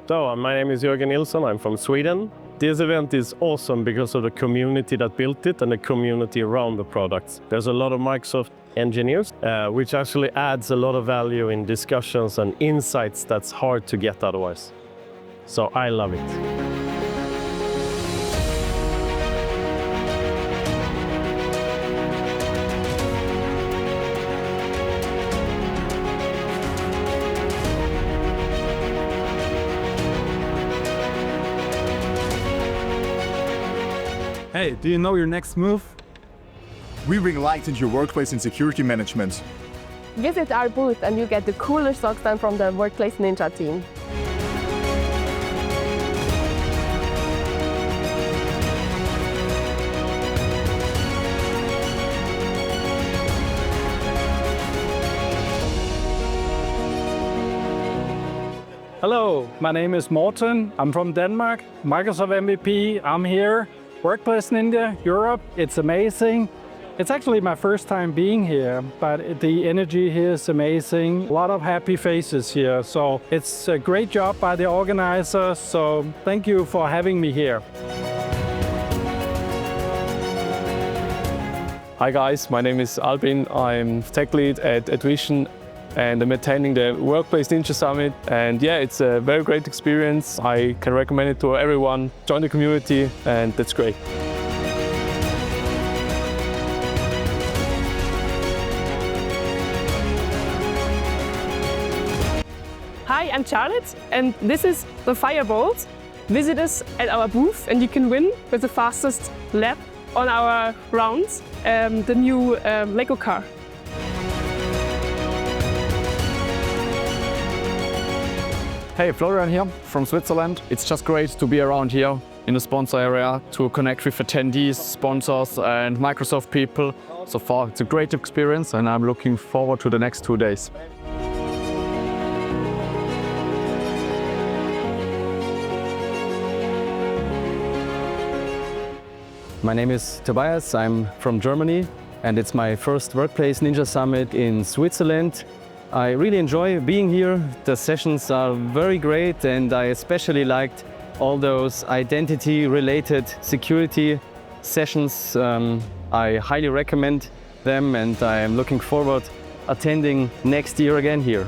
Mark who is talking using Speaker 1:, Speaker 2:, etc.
Speaker 1: So, my name is Jörgen Nilsson, I'm from Sweden. This event is awesome because of the community that built it and the community around the products. There's a lot of Microsoft engineers, which actually adds a lot of value in discussions and insights that's hard to get otherwise. So I love it.
Speaker 2: Hey, do you know your next move?
Speaker 3: We bring light into your workplace and security management.
Speaker 4: Visit our booth and you get the coolest socks done from the Workplace Ninja team.
Speaker 2: Hello, my name is Morten. I'm from Denmark, Microsoft MVP. I'm here. Workplace Ninja, Europe, it's amazing. It's actually my first time being here, but the energy here is amazing. A lot of happy faces here, so it's a great job by the organizers, so thank you for having me here.
Speaker 5: Hi guys, my name is Albin. I'm tech lead at Vision and I'm attending the Workplace Ninja Summit. And yeah, it's a very great experience. I can recommend it to everyone. Join the community and that's great.
Speaker 4: Hi, I'm Charlotte and this is the Firebolt. Visit us at our booth and you can win with the fastest lap on our rounds, the new Lego car.
Speaker 6: Hey, Florian here from Switzerland. It's just great to be around here in the sponsor area to connect with attendees, sponsors and Microsoft people. So far, it's a great experience and I'm looking forward to the next 2 days.
Speaker 7: My name is Tobias, I'm from Germany and it's my first Workplace Ninja Summit in Switzerland. I really enjoy being here. The sessions are very great and I especially liked all those identity-related security sessions. I highly recommend them and I am looking forward attending next year again here.